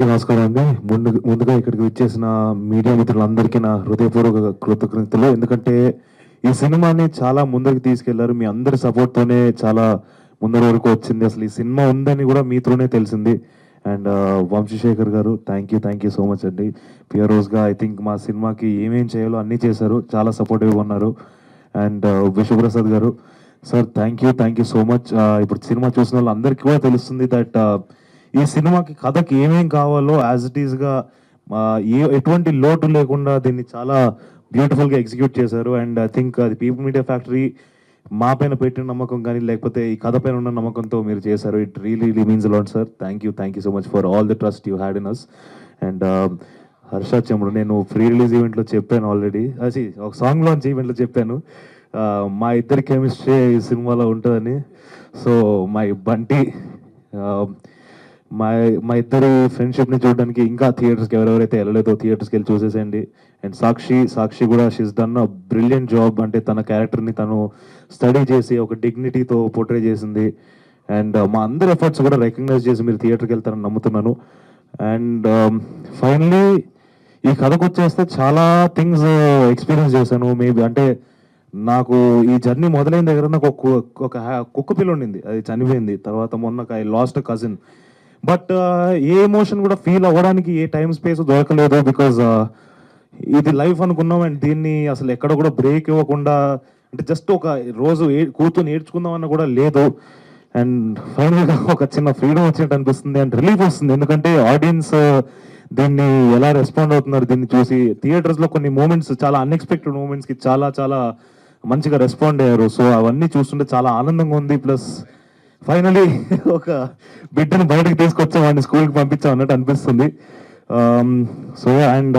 అందరికీ నమస్కారం అండి. ముందుగా ఇక్కడికి వచ్చేసిన మీడియా మిత్రులందరికీ నా హృదయపూర్వక కృతజ్ఞతలు. ఎందుకంటే ఈ సినిమాని చాలా ముందరికి తీసుకెళ్లారు. మీ అందరి సపోర్ట్‌తోనే చాలా ముందరి వరకు వచ్చింది. అసలు ఈ సినిమా ఉందని కూడా మీతోనే తెలిసింది. అండ్ వంశీశేఖర్ గారు థ్యాంక్ యూ సో మచ్ అండి. పియరోస్‌గా ఐ థింక్ మా సినిమాకి ఏమేం చేయాలో అన్నీ చేశారు. చాలా సపోర్టివ్‌గా ఉన్నారు. అండ్ విశ్వప్రసాద్ గారు sir thank you so much. ఇప్పుడు సినిమా చూసిన వాళ్ళందరికీ కూడా తెలుస్తుంది దట్ ఈ సినిమాకి కథకి ఏమేం కావాలో యాజ్ ఇట్ ఈస్‌గా ఎటువంటి లోటు లేకుండా దీన్ని చాలా బ్యూటిఫుల్‌గా ఎగ్జిక్యూట్ చేశారు. అండ్ ఐ థింక్ అది పీపుల్ మీడియా ఫ్యాక్టరీ మా పైన పెట్టిన నమ్మకం కానీ, లేకపోతే ఈ కథ పైన ఉన్న నమ్మకంతో మీరు చేశారు. It really means a lot sir. Thank you so much for all the trust you had in us. And Harsha Chemudu నేను ప్రీ రిలీజ్ ఈవెంట్లో చెప్పాను ఆల్రెడీ. ఒక సాంగ్ లాంచ్ ఈవెంట్లో చెప్పాను మా ఇద్దరి కెమిస్ట్రీ ఈ సినిమాలో ఉంటుందని. సో మై బంటి మా ఇద్దరి ఫ్రెండ్షిప్ని చూడడానికి ఇంకా థియేటర్స్కి ఎవరెవరైతే వెళ్ళలేదో థియేటర్స్కి వెళ్ళి చూసేసేయండి. అండ్ సాక్షి కూడా she's done a brilliant job. అంటే తన క్యారెక్టర్ని తను స్టడీ చేసి ఒక డిగ్నిటీతో పోర్ట్రే చేసింది. అండ్ మా అందరి ఎఫర్ట్స్ కూడా రికగ్నైజ్ చేసి మీరు థియేటర్కి వెళ్తారని నమ్ముతున్నాను. అండ్ ఫైనలీ ఈ కథకు వచ్చేస్తే చాలా థింగ్స్ ఎక్స్పీరియన్స్ చేశాను. మేబీ అంటే నాకు ఈ జర్నీ మొదలైన దగ్గర నాకు ఒక కుక్క పిల్ల ఉండింది, అది చనిపోయింది. తర్వాత మొన్న I last cousin. But A emotion కూడా ఫీల్ అవ్వడానికి ఏ టైం స్పేస్ దొరకలేదు. బికాజ్ ఇది లైఫ్ అనుకున్నాం. అండ్ దీన్ని అసలు ఎక్కడ కూడా బ్రేక్ ఇవ్వకుండా అంటే జస్ట్ ఒక రోజు కూర్చొని నేర్చుకుందామన్న కూడా లేదు. అండ్ ఫైనల్గా ఒక చిన్న ఫ్రీడమ్ వచ్చినట్టు అనిపిస్తుంది అండ్ రిలీఫ్ వస్తుంది. ఎందుకంటే ఆడియన్స్ దీన్ని ఎలా రెస్పాండ్ అవుతున్నారు దీన్ని చూసి. థియేటర్స్లో కొన్ని మూమెంట్స్ చాలా అన్ఎక్స్పెక్టెడ్ మూమెంట్స్కి చాలా మంచిగా రెస్పాండ్ అయ్యారు. సో అవన్నీ చూస్తుంటే చాలా ఆనందంగా ఉంది. ప్లస్ ఫైనలీ ఒక బిడ్డను బయటకు తీసుకొచ్చాం, వాడిని స్కూల్కి పంపించాం అన్నట్టు అనిపిస్తుంది. So and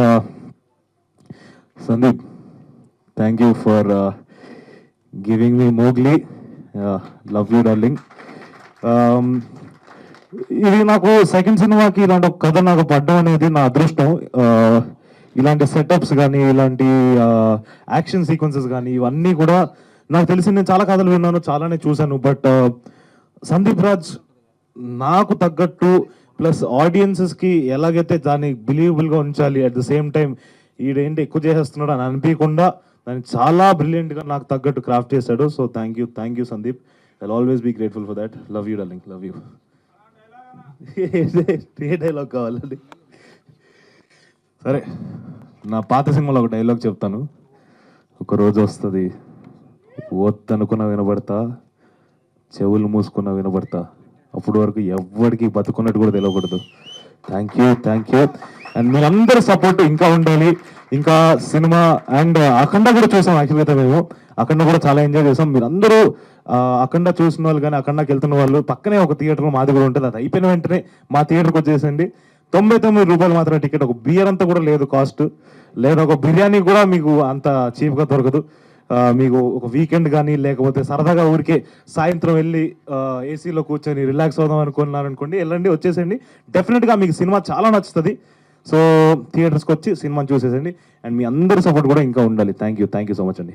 Sandeep thank you for giving me Mowgli. Love you darling. ఇది నాకు సెకండ్ సినిమాకి ఇలాంటి ఒక కథ నాకు పడ్డం అనేది నా అదృష్టం. ఇలాంటి సెటప్స్ కానీ, ఇలాంటి యాక్షన్ సీక్వెన్సెస్ కానీ ఇవన్నీ కూడా నాకు తెలిసి నేను చాలా కథలు విన్నాను, చాలానే చూశాను. బట్ సందీప్ రాజ్ నాకు తగ్గట్టు ప్లస్ ఆడియన్సెస్కి ఎలాగైతే దాన్ని బిలీవబుల్గా ఉంచాలి, అట్ ద సేమ్ టైం ఈడేంటి ఎక్కువ చేసేస్తున్నాడు అని అనిపించకుండా దాన్ని చాలా బ్రిలియంట్గా నాకు తగ్గట్టు క్రాఫ్ట్ చేశాడు. So thank you Sandeep. I always be grateful for that. Love you darling, love you. ఏ డైలాగ్ కావాలండి? సరే, నా పాత సినిమాలో ఒక డైలాగ్ చెప్తాను. ఒక రోజు వస్తుంది, వద్దనుకున్న వినబడతా, చెవులు మూసుకున్న వినబడతా, అప్పటి వరకు ఎవ్వడికి బతుకున్నట్టు కూడా తెలియకూడదు. Thank you. అండ్ మీరందరూ సపోర్ట్ ఇంకా ఉండాలి. ఇంకా సినిమా అండ్ అఖండ కూడా చూసాం. యాక్చువల్గా మేము అఖండ కూడా చాలా ఎంజాయ్ చేసాం. మీరందరూ అఖండ చూసిన వాళ్ళు కానీ, అఖండకి వెళ్తున్న వాళ్ళు పక్కనే ఒక థియేటర్ మాది కూడా ఉంటుంది. అది అయిపోయిన వెంటనే మా థియేటర్కి వచ్చేసండి. 99 రూపాయలు మాత్రమే టికెట్. ఒక బియర్ అంతా కూడా లేదు కాస్ట్. లేదా ఒక బిర్యానీ కూడా మీకు అంత చీప్గా దొరకదు. మీకు ఒక వీకెండ్ కానీ, లేకపోతే సరదాగా ఊరికే సాయంత్రం వెళ్ళి ఏసీలో కూర్చొని రిలాక్స్ అవుదాం అనుకున్నారనుకోండి, వెళ్ళండి, వచ్చేసండి. డెఫినెట్గా మీకు సినిమా చాలా నచ్చుతుంది. సో థియేటర్స్కి వచ్చి సినిమాని చూసేసండి. అండ్ మీ అందరి సపోర్ట్ కూడా ఇంకా ఉండాలి. థ్యాంక్ యూ సో మచ్ అండి.